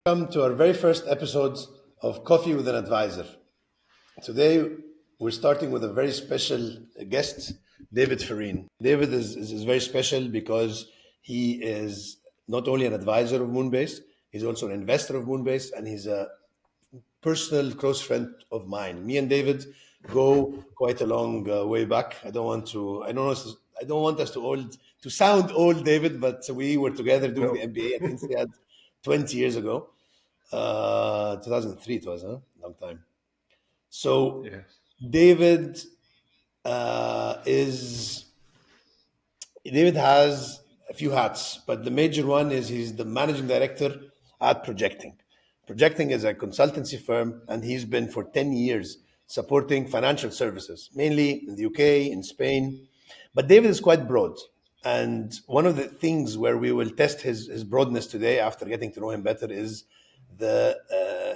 Welcome to our very first episode of Coffee with an Advisor. Today, we're starting with a very special guest, David Ferrin. David is very special because he is not only an advisor of Moonbase, he's also an investor of Moonbase, and he's a personal close friend of mine. Me and David go quite a long way back. I don't want us to sound old, David, but we were together doing the No. MBA at INSEAD 20 years ago. 2003 it was, huh? Long time. So Yes. David is David has a few hats, but the major one is he's the managing director at Projecting. Projecting is a consultancy firm, and he's been for 10 years supporting financial services, mainly in the UK, in Spain. But David is quite broad. And one of the things where we will test his broadness today, after getting to know him better, is the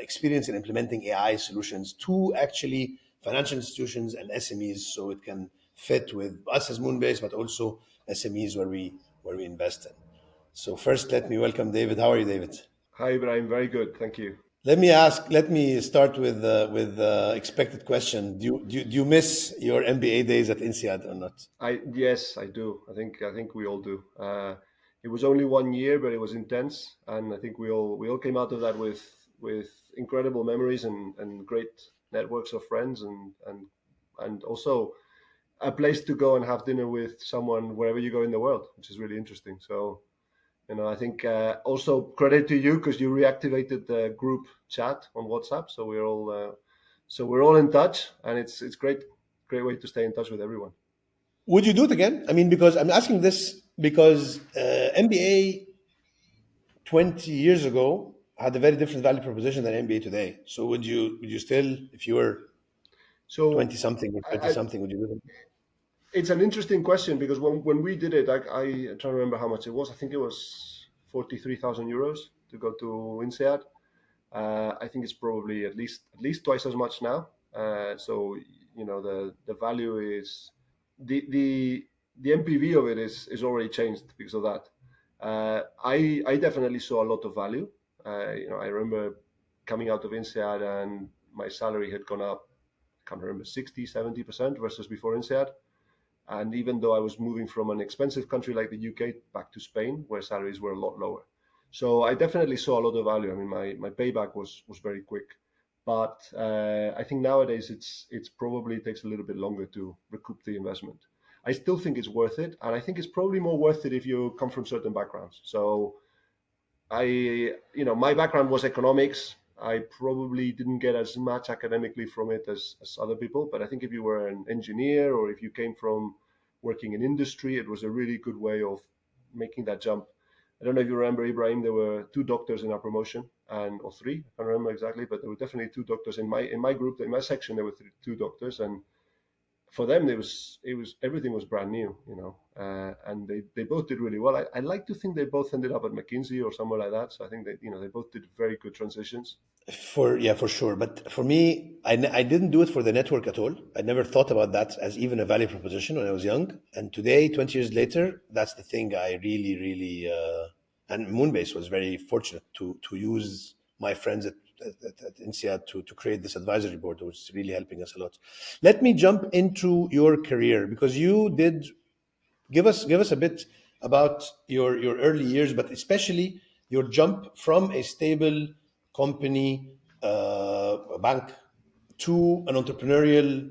experience in implementing AI solutions to actually financial institutions and SMEs, so it can fit with us as Moonbase, but also SMEs where we invest in. So first, let me welcome David. How are you, David? Hi, Ibrahim. Very good. Thank you. Let me start with expected question. Do you miss your MBA days at INSEAD or not? Yes, I do. I think we all do. It was only 1 year, but it was intense, and I think we all came out of that with incredible memories and great networks of friends and also a place to go and have dinner with someone wherever you go in the world, which is really interesting. So, I think also credit to you because you reactivated the group chat on WhatsApp, so we're all in touch, and it's great way to stay in touch with everyone. Would you do it again? I mean, because I'm asking this because MBA 20 years ago had a very different value proposition than MBA today. So would you still, if you were So 20 something or 30 I, something, would you do it? it's an interesting question because when we did it, I try to remember how much it was. I think it was 43,000 euros to go to INSEAD. I think it's probably at least twice as much now. So the value is the MPV of it is already changed because of that. I definitely saw a lot of value. I remember coming out of INSEAD and my salary had gone up. I can't remember 60-70% versus before INSEAD. And even though I was moving from an expensive country like the UK back to Spain, where salaries were a lot lower. So I definitely saw a lot of value. I mean, my payback was very quick. But I think nowadays it's probably takes a little bit longer to recoup the investment. I still think it's worth it. And I think it's probably more worth it if you come from certain backgrounds. So my background was economics. I probably didn't get as much academically from it as other people, but I think if you were an engineer or if you came from working in industry, it was a really good way of making that jump. I don't know if you remember, Ibrahim, there were two doctors in our promotion, or three, I don't remember exactly, but there were definitely two doctors in my group, in my section. There were two doctors, and for them it was everything was brand new, and they both did really well. I like to think they both ended up at McKinsey or somewhere like that. So I think that they both did very good transitions. For sure. But for me, I didn't do it for the network at all. I never thought about that as even a value proposition when I was young. And today, 20 years later, that's the thing I really, really, and Moonbase was very fortunate to use my friends at INSEAD to create this advisory board, which is really helping us a lot. Let me jump into your career because you did give us a bit about your early years, but especially your jump from a stable company, a bank, to an entrepreneurial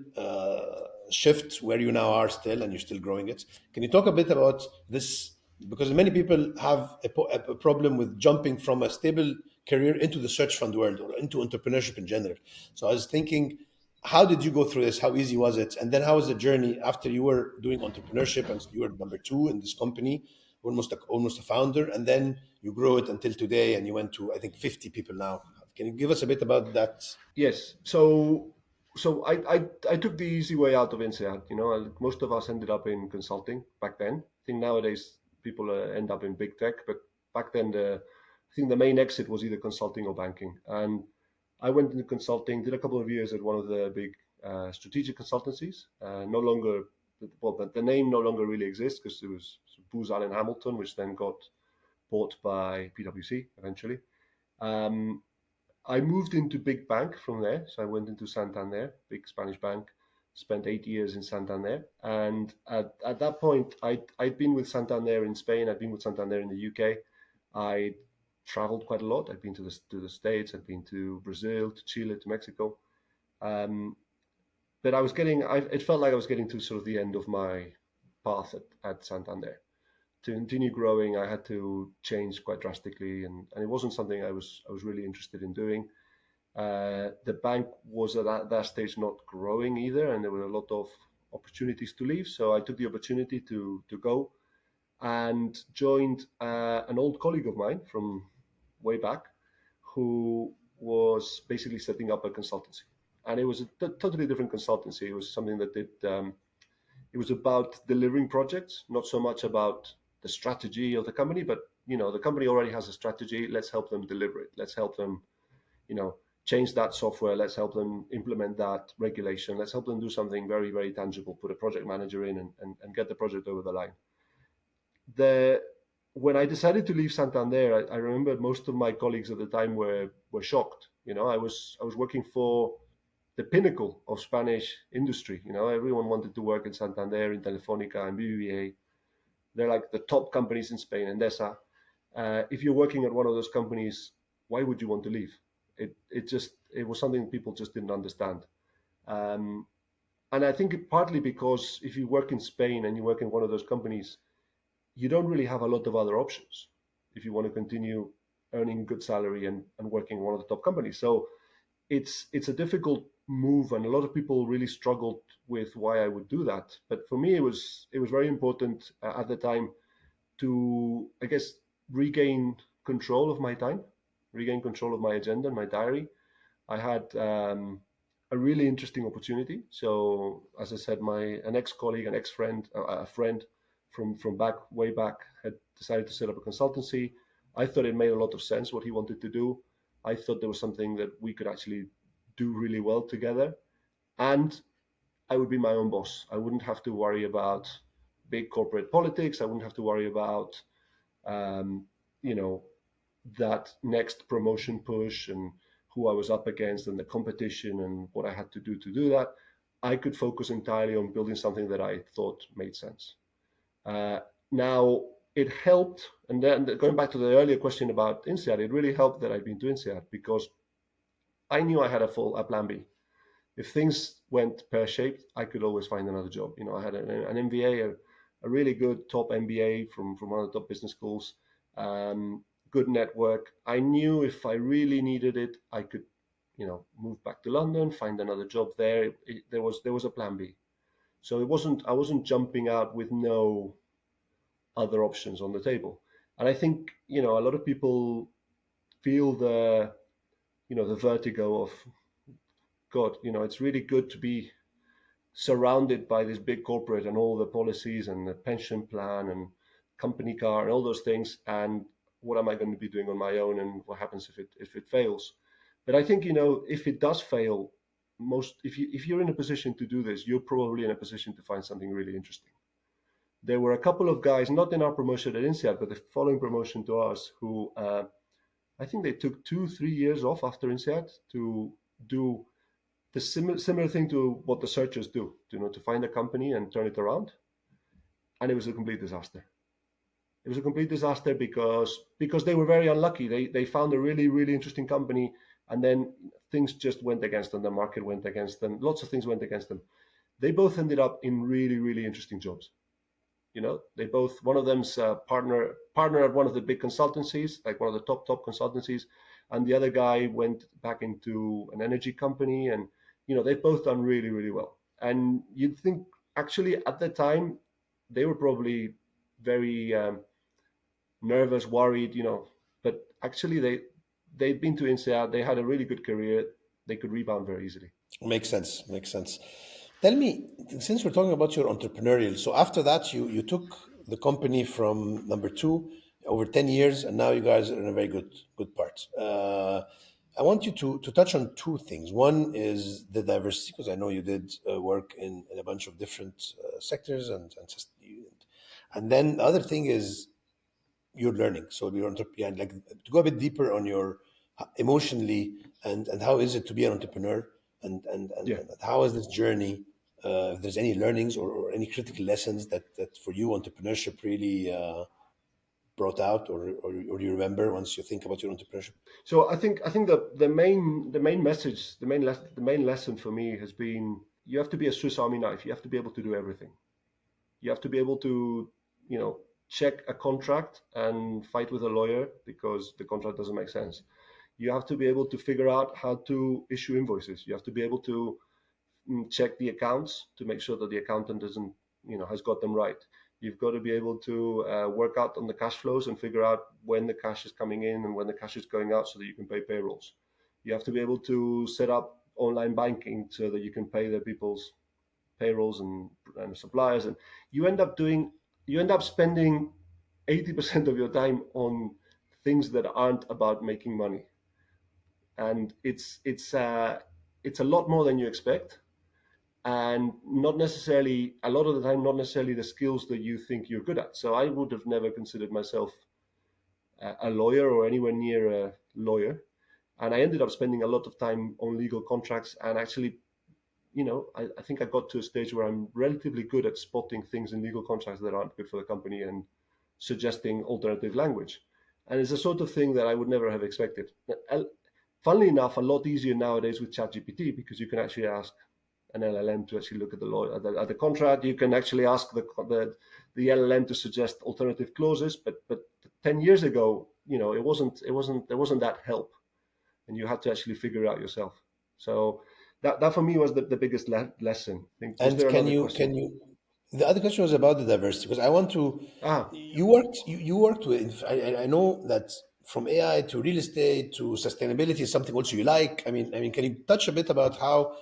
shift where you now are still and you're still growing it. Can you talk a bit about this? Because many people have a problem with jumping from a stable career into the search fund world or into entrepreneurship in general. So I was thinking, how did you go through this? How easy was it? And then how was the journey after you were doing entrepreneurship and you were number two in this company, almost a founder, and then you grew it until today and you went to I think 50 people now. Can you give us a bit about that? Yes. So I took the easy way out of INSEAD. Most of us ended up in consulting back then. I think nowadays people end up in big tech, but back then I think the main exit was either consulting or banking. And I went into consulting, did a couple of years at one of the big strategic consultancies. No longer, well, the name no longer really exists because it was Booz Allen Hamilton, which then got bought by PwC eventually. I moved into big bank from there. So I went into Santander, big Spanish bank, spent 8 years in Santander. And at that point, I'd been with Santander in Spain. I'd been with Santander in the UK. I traveled quite a lot. I'd been to the States. I'd been to Brazil, to Chile, to Mexico. Um, but it felt like I was getting to sort of the end of my path at Santander. To continue growing, I had to change quite drastically, and it wasn't something I was really interested in doing. The bank was at that stage not growing either, and there were a lot of opportunities to leave. So I took the opportunity to go and joined an old colleague of mine from way back, who was basically setting up a consultancy, and it was a totally different consultancy. It was something that did. It was about delivering projects, not so much about the strategy of the company, but the company already has a strategy. Let's help them deliver it. Let's help them, change that software. Let's help them implement that regulation. Let's help them do something very, very tangible. Put a project manager in and get the project over the line. When I decided to leave Santander, I remember most of my colleagues at the time were shocked. I was working for the pinnacle of Spanish industry. Everyone wanted to work in Santander, in Telefónica, and BBVA. They're like the top companies in Spain, Endesa. If you're working at one of those companies, why would you want to leave? It was something people just didn't understand. And I think partly because if you work in Spain and you work in one of those companies, you don't really have a lot of other options if you want to continue earning good salary and working in one of the top companies. So it's a difficult move, and a lot of people really struggled with why I would do that. But for me, it was very important at the time to, I guess, regain control of my time, regain control of my agenda and my diary. I had a really interesting opportunity. So, as I said, an ex-colleague, an ex-friend, a friend from way back had decided to set up a consultancy. I thought it made a lot of sense what he wanted to do. I thought there was something that we could actually do really well together, and I would be my own boss. I wouldn't have to worry about big corporate politics. I wouldn't have to worry about, um, you know, that next promotion push and who I was up against and the competition and what I had to do that. I could focus entirely on building something that I thought made sense. Now, it helped, and then going back to the earlier question about INSEAD, it really helped that I'd been to INSEAD, because I knew I had a plan B. If things went pear-shaped, I could always find another job. I had an MBA, a really good top MBA from one of the top business schools, good network. I knew if I really needed it, I could, move back to London, find another job there. There was a plan B. So I wasn't jumping out with no other options on the table. And I think, a lot of people feel the vertigo of, God, it's really good to be surrounded by this big corporate and all the policies and the pension plan and company car and all those things. And what am I going to be doing on my own? And what happens if it fails? But I think, if it does fail, if you're in a position to do this, you're probably in a position to find something really interesting. There were a couple of guys, not in our promotion at INSEAD, but the following promotion to us, who I think they took 2-3 years off after INSEAD to do the similar thing to what the searchers do, to find a company and turn it around. And it was a complete disaster. It was a complete disaster because they were very unlucky. They found a really, really interesting company, and then things just went against them. The market went against them. Lots of things went against them. They both ended up in really, really interesting jobs. They both, one of them's a partner at one of the big consultancies, like one of the top consultancies, and the other guy went back into an energy company, and they've both done really, really well. And you'd think, actually, at the time, they were probably very nervous, worried, but actually they'd been to INSEAD, they had a really good career, they could rebound very easily. Makes sense. Tell me, since we're talking about your entrepreneurial, so after that, you took the company from number 2 over 10 years, and now you guys are in a very good part. I want you to touch on 2 things. One is the diversity, because I know you did work in a bunch of different sectors, and then the other thing is your learning. So your entrepreneur, like, to go a bit deeper on your emotionally, and how is it to be an entrepreneur, and Yeah. how is this journey? If there's any learnings or any critical lessons that for you entrepreneurship really brought out, or you remember once you think about your entrepreneurship? So I think that the main message, the main lesson for me has been you have to be a Swiss Army knife. You have to be able to do everything. You have to be able to, check a contract and fight with a lawyer because the contract doesn't make sense. You have to be able to figure out how to issue invoices. You have to be able to check the accounts to make sure that the accountant doesn't, has got them right. You've got to be able to work out on the cash flows and figure out when the cash is coming in and when the cash is going out so that you can pay payrolls. You have to be able to set up online banking so that you can pay the people's payrolls and suppliers. And you end up doing, you end up spending 80% of your time on things that aren't about making money. And it's a lot more than you expect, and not necessarily, a lot of the time, not necessarily the skills that you think you're good at. So I would have never considered myself a lawyer or anywhere near a lawyer. And I ended up spending a lot of time on legal contracts. And actually, I think I got to a stage where I'm relatively good at spotting things in legal contracts that aren't good for the company and suggesting alternative language. And it's a sort of thing that I would never have expected. Funnily enough, a lot easier nowadays with ChatGPT because you can actually ask an LLM to actually look at the law, at the contract. You can actually ask the LLM to suggest alternative clauses. But 10 years ago, there wasn't that help, and you had to actually figure it out yourself. So that for me was the biggest lesson. I think, was And there can another you question? can you? The other question was about the diversity, because I want to. Ah, You worked with. I know that from AI to real estate to sustainability is something also you like. I mean, can you touch a bit about how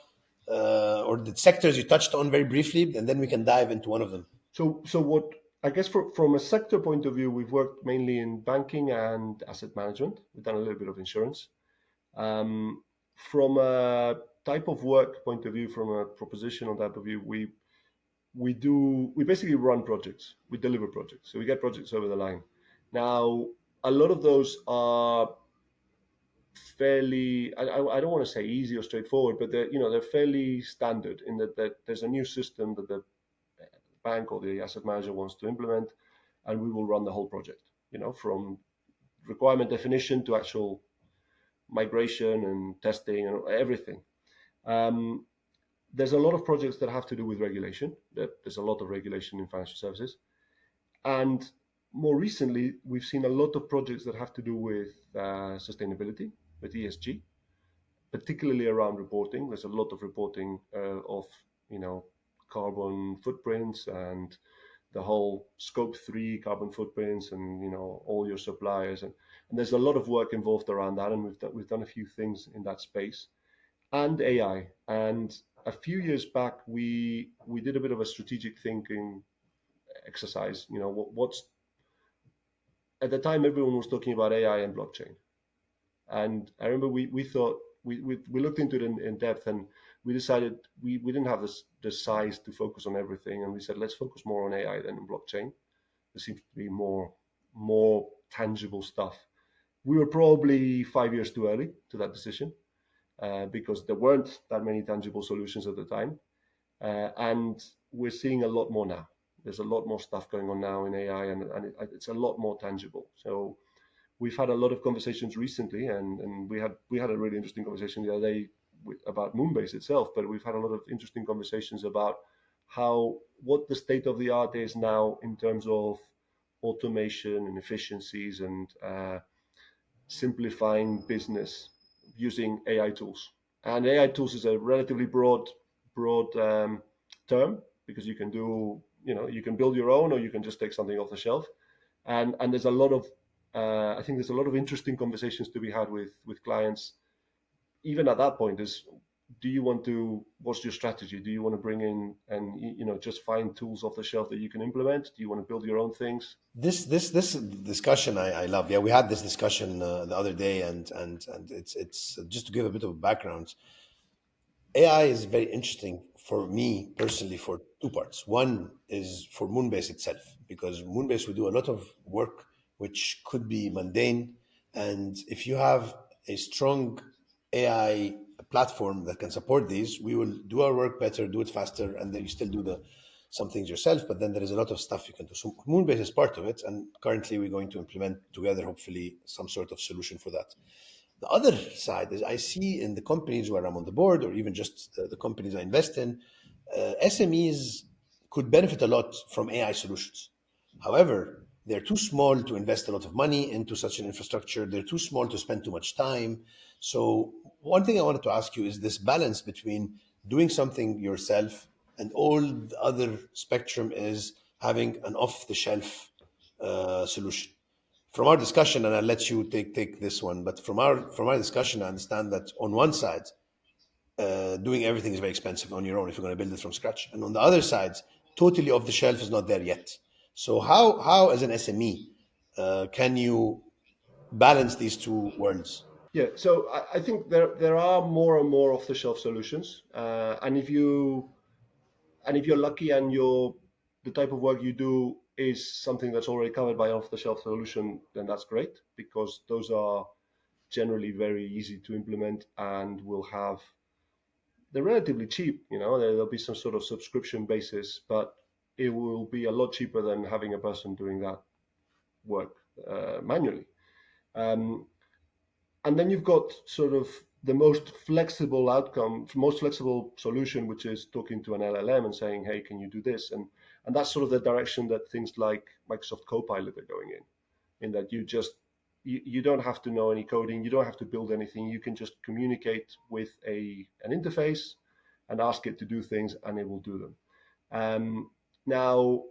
or the sectors you touched on very briefly, and then we can dive into one of them. so what? I guess from a sector point of view, we've worked mainly in banking and asset management. We've done a little bit of insurance. From a type of work point of view, from a propositional type of view, we basically run projects, we deliver projects, so we get projects over the line. Now, a lot of those are fairly, I don't want to say easy or straightforward, but they're fairly standard in that there's a new system that the bank or the asset manager wants to implement, and we will run the whole project, from requirement definition to actual migration and testing and everything. Um, there's a lot of projects that have to do with regulation. There's a lot of regulation in financial services, and more recently, we've seen a lot of projects that have to do with sustainability, with ESG, particularly around reporting. There's a lot of reporting of carbon footprints and the whole scope 3 carbon footprints, and all your suppliers, and there's a lot of work involved around that, and we've done a few things in that space, and AI. And a few years back, we did a bit of a strategic thinking exercise. What's at the time everyone was talking about AI and blockchain, and I remember we thought we looked into it in depth, and we decided we didn't have the size to focus on everything, and we said let's focus more on AI than on blockchain. There seems to be more tangible stuff. We were probably 5 years too early to that decision because there weren't that many tangible solutions at the time, and we're seeing a lot more now. There's a lot more stuff going on now in AI, and it's a lot more tangible. So we've had a lot of conversations recently, and we had a really interesting conversation the other day about Moonbase itself. But we've had a lot of interesting conversations about what the state of the art is now in terms of automation and efficiencies and simplifying business using AI tools. And AI tools is a relatively broad term because you can you can build your own, or you can just take something off the shelf. And there's a lot of I think there's a lot of interesting conversations to be had with clients. Even at that point, is what's your strategy? Do you want to bring in and just find tools off the shelf that you can implement? Do you want to build your own things? This discussion I love. Yeah, we had this discussion the other day, and it's just to give a bit of background. AI is very interesting for me personally for two parts. One is for Moonbase itself, because Moonbase we do a lot of work which could be mundane, and if you have a strong AI platform that can support these, we will do our work better, do it faster, and then you still do some things yourself. But then there is a lot of stuff you can do. So Moonbase is part of it, and currently we're going to implement together, hopefully, some sort of solution for that. The other side is I see in the companies where I'm on the board, or even just the companies I invest in, SMEs could benefit a lot from AI solutions. However, they're too small to invest a lot of money into such an infrastructure. They're too small to spend too much time. So, one thing I wanted to ask you is this balance between doing something yourself and all the other spectrum is having an off the shelf solution. From our discussion, and I'll let you take this one, but from our discussion, I understand that on one side, doing everything is very expensive on your own if you're going to build it from scratch, and on the other side, totally off the shelf is not there yet. So how as an SME can you balance these two worlds? Yeah, so I think there are more and more off the shelf solutions, and if you're lucky and the type of work you do is something that's already covered by off the shelf solution, then that's great, because those are generally very easy to implement and will have they're relatively cheap. There'll be some sort of subscription basis, but it will be a lot cheaper than having a person doing that work manually. Um, and then you've got sort of the most flexible solution, which is talking to an LLM and saying, "Hey, can you do this?" And that's sort of the direction that things like Microsoft Copilot are going in that you don't have to know any coding, you don't have to build anything, you can just communicate with an interface and ask it to do things, and it will do them. Now,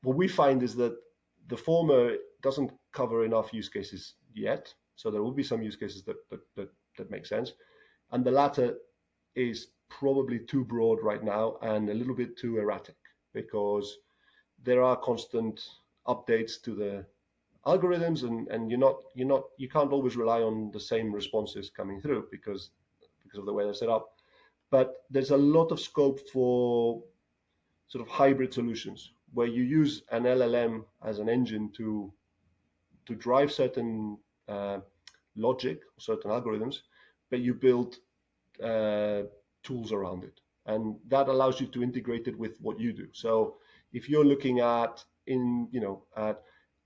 what we find is that the former doesn't cover enough use cases yet, so there will be some use cases that make sense, and the latter is probably too broad right now and a little bit too erratic, because there are constant updates to the algorithms, and you can't always rely on the same responses coming through because of the way they're set up. But there's a lot of scope for sort of hybrid solutions where you use an LLM as an engine to drive certain logic, certain algorithms, but you build tools around it, and that allows you to integrate it with what you do. So if you're looking at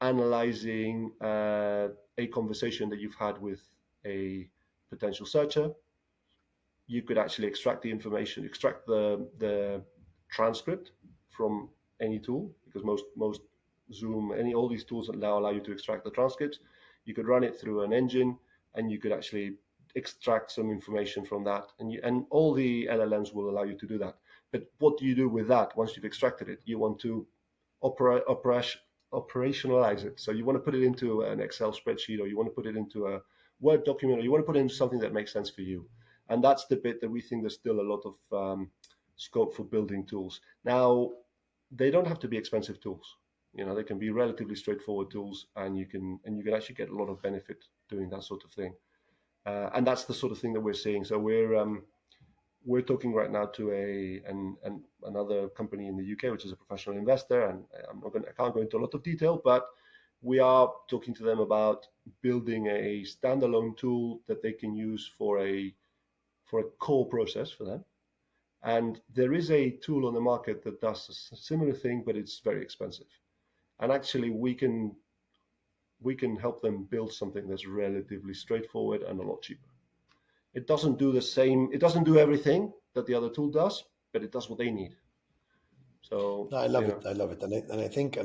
analyzing a conversation that you've had with a potential searcher, you could actually extract the information, extract the transcript from any tool, because most Zoom, all these tools now allow you to extract the transcripts. You could run it through an engine, and you could actually extract some information from that, and all the LLMs will allow you to do that. But what do you do with that once you've extracted it? You want to operationalize it. So you want to put it into an Excel spreadsheet, or you want to put it into a Word document, or you want to put it into something that makes sense for you. And that's the bit that we think there's still a lot of scope for building tools. Now, they don't have to be expensive tools. They can be relatively straightforward tools, and you can actually get a lot of benefit doing that sort of thing. And that's the sort of thing that we're seeing. So we're talking right now to another company in the UK, which is a professional investor, and I can't go into a lot of detail, but we are talking to them about building a standalone tool that they can use for a core process for them. And there is a tool on the market that does a similar thing, but it's very expensive. And actually, we can help them build something that's relatively straightforward and a lot cheaper. It doesn't do everything that the other tool does, but it does what they need. So No, I love it. I love it, and I think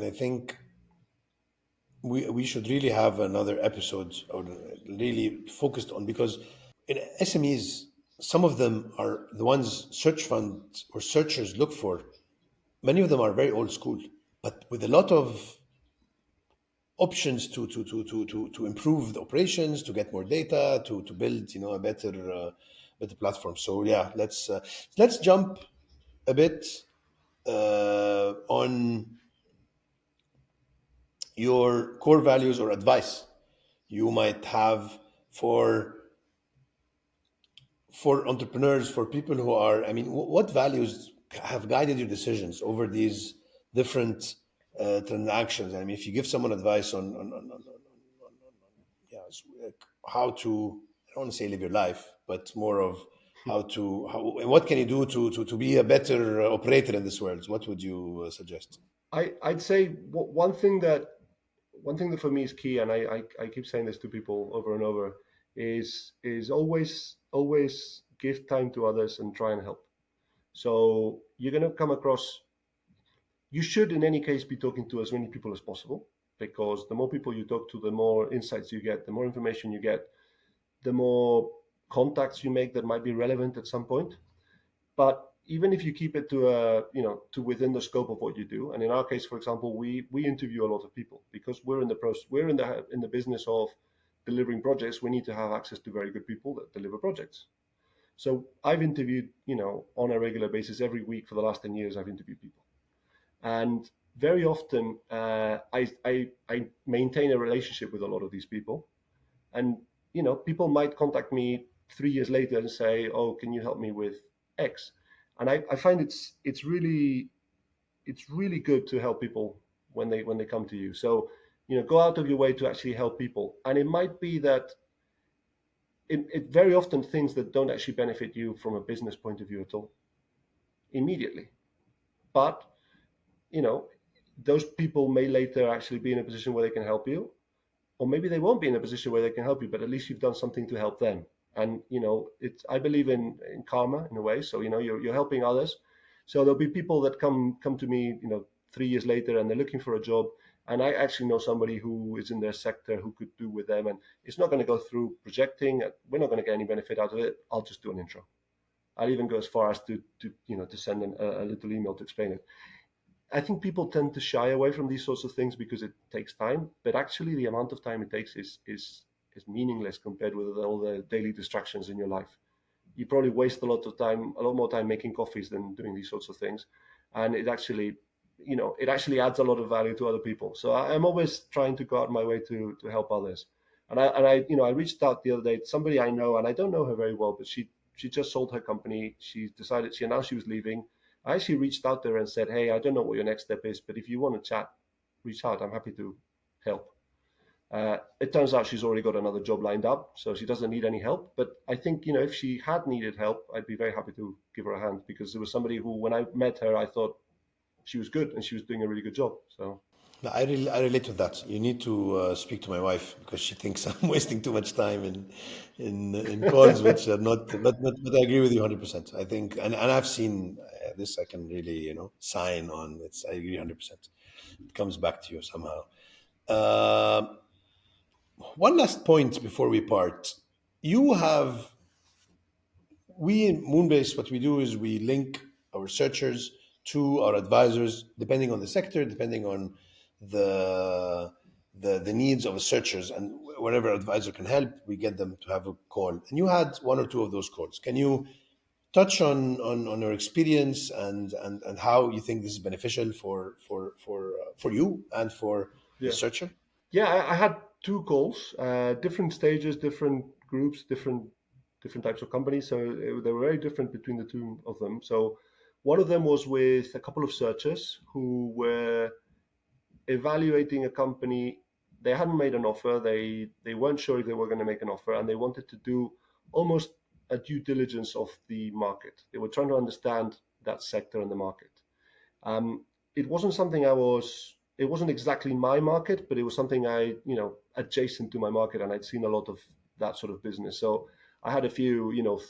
we should really have another episode or really focused on, because in SMEs, some of them are the ones search funds or searchers look for. Many of them are very old school, but with a lot of options to improve the operations, to get more data, to build a better platform. So yeah, let's jump a bit on your core values or advice you might have for entrepreneurs, for people who are, I mean, what values have guided your decisions over these different transactions? If you give someone advice on yeah, how to don't want to say live your life, but more of and what can you do to be a better operator in this world? What would you suggest? I'd say one thing that for me is key, and I keep saying this to people over and over, is always give time to others and try and help. So you're going to come across. You should, in any case, be talking to as many people as possible, because the more people you talk to, the more insights you get, the more information you get, the more contacts you make that might be relevant at some point. But even if you keep it to to within the scope of what you do, and in our case, for example, we interview a lot of people because we're in the process, we're in the business of delivering projects. We need to have access to very good people that deliver projects. So I've interviewed, on a regular basis every week for the last 10 years. I've interviewed people, and very often I maintain a relationship with a lot of these people, and people might contact me 3 years later and say, "Oh, can you help me with X?" And I find it's really good to help people when they come to you. So go out of your way to actually help people, and it might be that it very often things that don't actually benefit you from a business point of view at all immediately, but you know those people may later actually be in a position where they can help you, or maybe they won't be in a position where they can help you, but at least you've done something to help them. And it's I believe in karma in a way. So you're helping others. So there'll be people that come to me 3 years later, and they're looking for a job, and I actually know somebody who is in their sector who could do with them, and it's not going to go through projecting. We're not going to get any benefit out of it. I'll just do an intro. I'll even go as far as to send a little email to explain it. I think people tend to shy away from these sorts of things because it takes time, but actually the amount of time it takes is meaningless compared with all the daily distractions in your life. You probably waste a lot more time making coffees than doing these sorts of things, and it actually adds a lot of value to other people. So I'm always trying to go out my way to help others. And I reached out the other day to somebody I know, and I don't know her very well, but she just sold her company. She decided she announced she was leaving. I actually reached out to her and said, "Hey, I don't know what your next step is, but if you want to chat, reach out. I'm happy to help." It turns out she's already got another job lined up, so she doesn't need any help. But I think, if she had needed help, I'd be very happy to give her a hand, because there was somebody who, when I met her, I thought she was good and she was doing a really good job. So No, I relate to that. You need to speak to my wife because she thinks I'm wasting too much time in calls which are not. But I agree with you 100%. I think, and I've seen this. I can really sign on. I agree 100%. It comes back to you somehow. Uh, One last point before we part. You have We in Moonbase, what we do is we link our researchers to our advisors, depending on the sector, depending on the needs of the searchers, and wherever advisor can help, we get them to have a call. And you had one or two of those calls. Can you touch on your experience and how you think this is beneficial for you and for the yeah, searcher? yeah, I had two calls, different stages, different groups, different types of companies. So they were very different between the two of them. So one of them was with a couple of searchers who were evaluating a company. They hadn't made an offer. They weren't sure if they were going to make an offer, and they wanted to do almost a due diligence of the market. They were trying to understand that sector and the market. It wasn't something It wasn't exactly my market, but it was something adjacent to my market, and I'd seen a lot of that sort of business. So I had a few,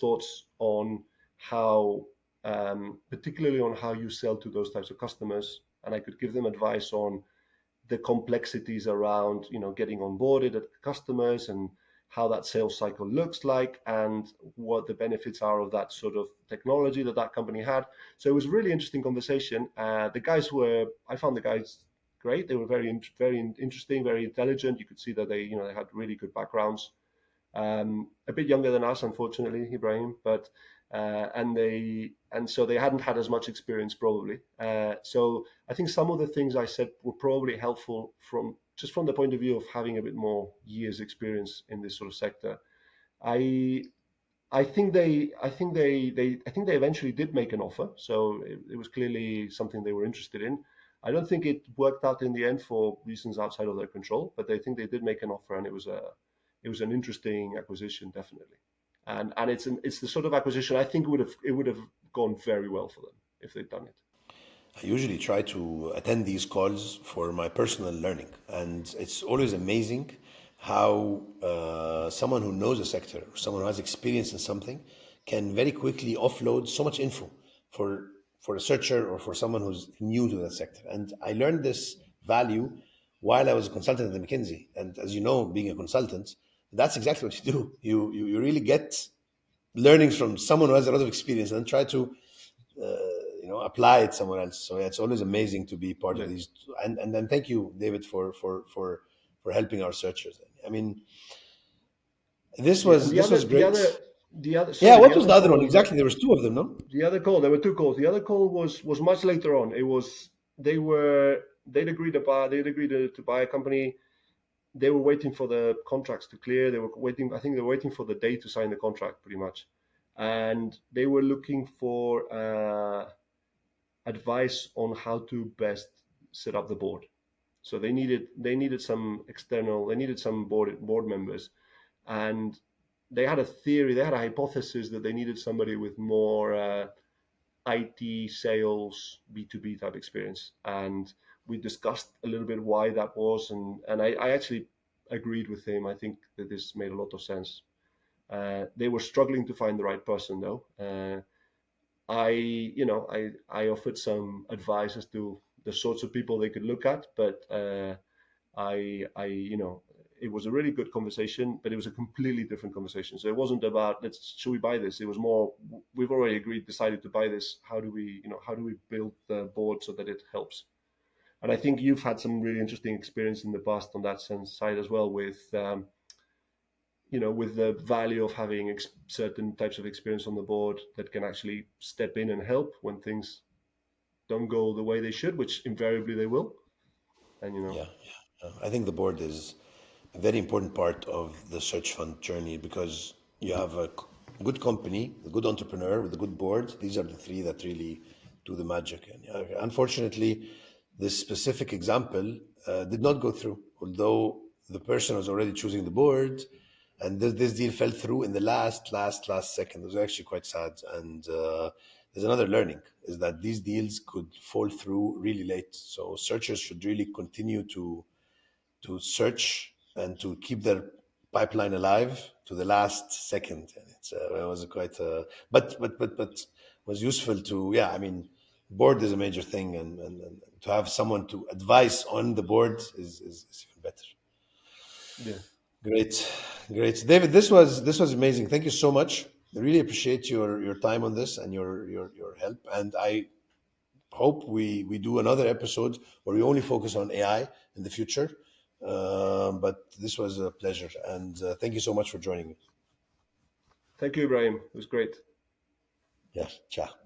thoughts on how, particularly on how you sell to those types of customers, and I could give them advice on the complexities around getting onboarded at customers, and how that sales cycle looks like, and what the benefits are of that sort of technology that company had. So it was a really interesting conversation. I found the guys great. They were very interesting, very intelligent. You could see that they had really good backgrounds. A bit younger than us, unfortunately, Ibrahim, but so they hadn't had as much experience probably. So I think some of the things I said were probably helpful from the point of view of having a bit more years experience in this sort of sector. I I think they eventually did make an offer, so it was clearly something they were interested in. I don't think it worked out in the end for reasons outside of their control, but I think they did make an offer, and it was an interesting acquisition, definitely. And it's the sort of acquisition I think it would have gone very well for them if they'd done it. I usually try to attend these calls for my personal learning, and it's always amazing how someone who knows a sector or someone who has experience in something can very quickly offload so much info for a searcher or for someone who's new to that sector. And I learned this value while I was a consultant at McKinsey. And as you know, being a consultant, that's exactly what you do. You really get learnings from someone who has a lot of experience and try to apply it somewhere else. So yeah, it's always amazing to be part Yeah. of these. And then thank you, David, for helping our searchers. I mean, this Yeah, and was this was great. sorry, Yeah, the what was other the other one call, exactly? There was two of them, no? the other call, there were two calls. The other call was much later on. It was they'd agreed to buy a company. They were waiting for the contracts to clear. They were waiting. I think they were waiting for the day to sign the contract, pretty much, and they were looking for advice on how to best set up the board. So they needed some external. They needed some board members, and they had a theory. They had a hypothesis that they needed somebody with more IT sales B2B type experience, and we discussed a little bit why that was, and I actually agreed with him. I think that this made a lot of sense. They were struggling to find the right person, though. I offered some advice as to the sorts of people they could look at, but it was a really good conversation, but it was a completely different conversation. So it wasn't about should we buy this? It was more, we've already decided to buy this. How do we build the board so that it helps? And I think you've had some really interesting experience in the past on that side as well, with with the value of having certain types of experience on the board that can actually step in and help when things don't go the way they should, which invariably they will. And Yeah. I think the board is a very important part of the search fund journey because you have a good company, a good entrepreneur with a good board. These are the three that really do the magic. And unfortunately, this specific example did not go through, although the person was already choosing the board, and this deal fell through in the last second. It was actually quite sad. And there's another learning is that these deals could fall through really late. So searchers should really continue to search and to keep their pipeline alive to the last second. And it was quite, but was useful to, yeah, I mean, board is a major thing, and to have someone to advise on the board is even better. yeah. Great, David. This was amazing. Thank you so much. I really appreciate your time on this and your help. And I hope we do another episode where we only focus on AI in the future. But this was a pleasure, and thank you so much for joining me. Thank you, Ibrahim. It was great. Yeah, ciao.